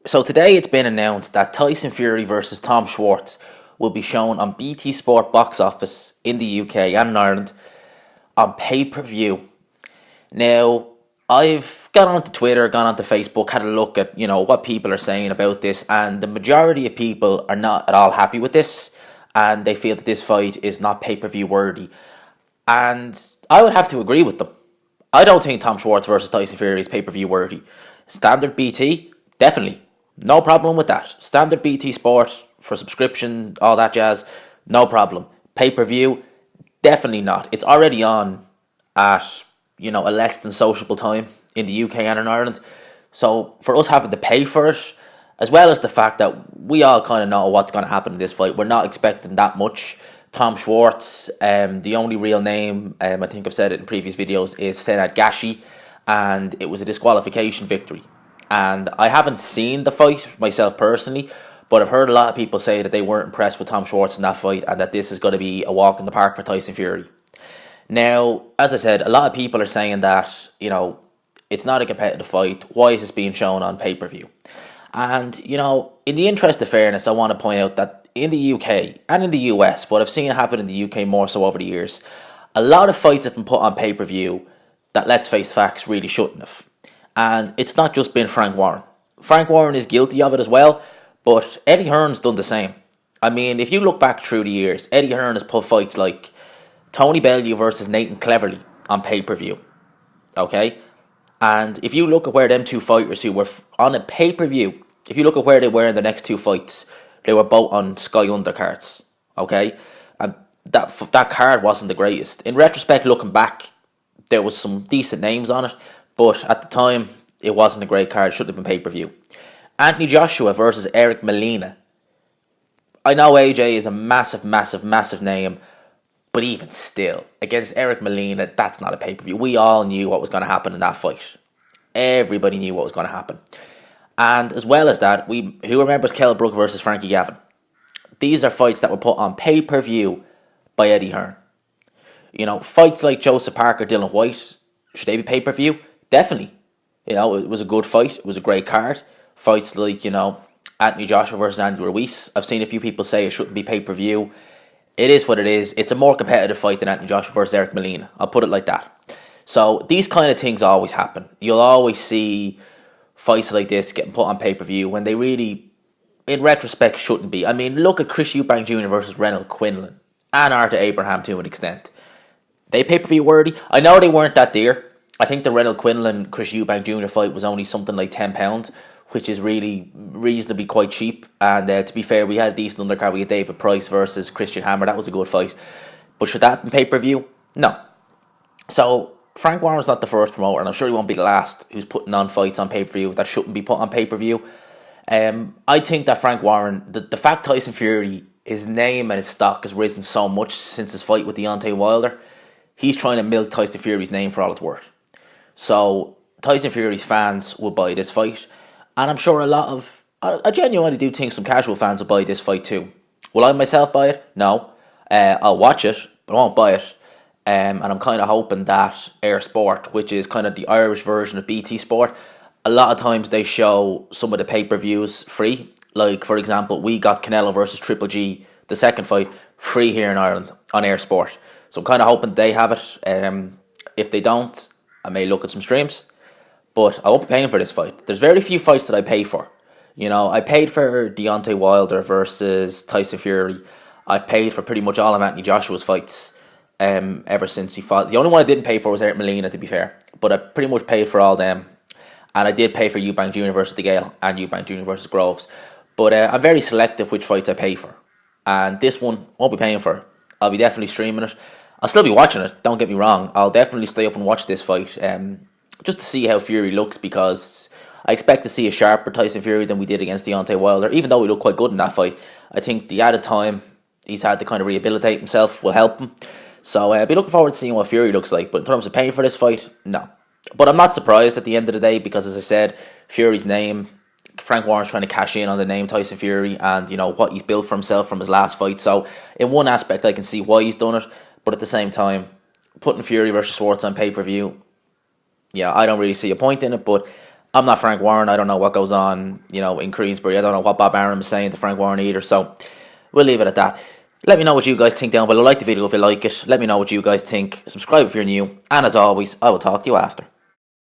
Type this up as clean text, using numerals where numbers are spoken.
So today it's been announced that Tyson Fury versus Tom Schwarz will be shown on BT Sport box office in the UK and in Ireland on pay-per-view. Now, I've gone onto Twitter, gone onto Facebook, had a look at, what people are saying about this, and the majority of people are not at all happy with this, and they feel that this fight is not pay-per-view worthy. And I would have to agree with them. I don't think Tom Schwarz versus Tyson Fury is pay-per-view worthy. Standard BT, definitely. No problem with that. Standard BT Sport for subscription, all that jazz, no problem. Pay-per-view, definitely not. It's already on at, a less than sociable time in the UK and in Ireland. So for us having to pay for it, as well as the fact that we all kind of know what's going to happen in this fight, we're not expecting that much. Tom Schwarz, the only real name, I think I've said it in previous videos, is Senad Gashi, and it was a disqualification victory. And I haven't seen the fight myself personally, but I've heard a lot of people say that they weren't impressed with Tom Schwarz in that fight and that this is going to be a walk in the park for Tyson Fury. Now, as I said, a lot of people are saying that, it's not a competitive fight. Why is this being shown on pay-per-view? And, in the interest of fairness, I want to point out that in the UK and in the US, but I've seen it happen in the UK more so over the years, a lot of fights have been put on pay-per-view that, let's face facts, really shouldn't have. And it's not just been Frank Warren. Frank Warren is guilty of it as well, but Eddie Hearn's done the same. I mean, if you look back through the years, Eddie Hearn has put fights like Tony Bellew versus Nathan Cleverly on pay-per-view. Okay? And if you look at where them two fighters who were on a pay-per-view, if you look at where they were in the next two fights, they were both on Sky undercards. Okay? And that card wasn't the greatest. In retrospect, looking back, there was some decent names on it, but at the time, it wasn't a great card. It should have been pay-per-view. Anthony Joshua versus Eric Molina. I know AJ is a massive, massive, massive name, but even still, against Eric Molina, that's not a pay-per-view. We all knew what was going to happen in that fight. Everybody knew what was going to happen. And as well as that, who remembers Kell Brook versus Frankie Gavin? These are fights that were put on pay-per-view by Eddie Hearn. Fights like Joseph Parker, Dylan White, should they be pay-per-view? Definitely. It was a good fight. It was a great card. Fights like, Anthony Joshua versus Andy Ruiz. I've seen a few people say it shouldn't be pay-per-view. It is what it is. It's a more competitive fight than Anthony Joshua versus Eric Molina. I'll put it like that. So these kind of things always happen. You'll always see fights like this getting put on pay-per-view when they really, in retrospect, shouldn't be. I mean, look at Chris Eubank Jr. versus Reynold Quinlan and Arthur Abraham to an extent. They pay-per-view worthy. I know they weren't that dear. I think the Reynold Quinlan Chris Eubank Jr. fight was only something like £10, which is really reasonably quite cheap. And to be fair, we had a decent undercard. We had David Price versus Christian Hammer. That was a good fight. But should that be pay-per-view? No. So Frank Warren's not the first promoter, and I'm sure he won't be the last who's putting on fights on pay-per-view that shouldn't be put on pay-per-view. I think that Frank Warren, the fact Tyson Fury, his name and his stock has risen so much since his fight with Deontay Wilder, he's trying to milk Tyson Fury's name for all it's worth. So Tyson Fury's fans will buy this fight, and I'm sure I genuinely do think some casual fans will buy this fight too. Will I myself buy it? No. I'll watch it, but I won't buy it. And I'm kind of hoping that Air Sport, which is kind of the Irish version of BT Sport, a lot of times they show some of the pay-per-views free. Like, for example, we got Canelo versus Triple G, the second fight, free here in Ireland on Air Sport. So I'm kind of hoping they have it. If they don't, I may look at some streams, but I won't be paying for this fight. There's very few fights that I pay for. I paid for Deontay Wilder versus Tyson Fury. I've paid for pretty much all of Anthony Joshua's fights ever since he fought. The only one I didn't pay for was Eric Molina, to be fair, but I pretty much paid for all them. And I did pay for Eubank Jr. versus DeGale and Eubank Jr. versus Groves. But I'm very selective which fights I pay for. And this one, won't be paying for. I'll be definitely streaming it. I'll still be watching it, don't get me wrong. I'll definitely stay up and watch this fight just to see how Fury looks, because I expect to see a sharper Tyson Fury than we did against Deontay Wilder, even though he looked quite good in that fight. I think the added time he's had to kind of rehabilitate himself will help him. So I'll be looking forward to seeing what Fury looks like. But in terms of paying for this fight, no. But I'm not surprised at the end of the day, because as I said, Fury's name, Frank Warren's trying to cash in on the name Tyson Fury and, what he's built for himself from his last fight. So in one aspect, I can see why he's done it. But at the same time, putting Fury versus Schwarz on pay-per-view, I don't really see a point in it. But I'm not Frank Warren. I don't know what goes on, in Queensbury. I don't know what Bob Arum is saying to Frank Warren either. So we'll leave it at that. Let me know what you guys think down below. Like the video if you like it. Let me know what you guys think. Subscribe if you're new. And as always, I will talk to you after.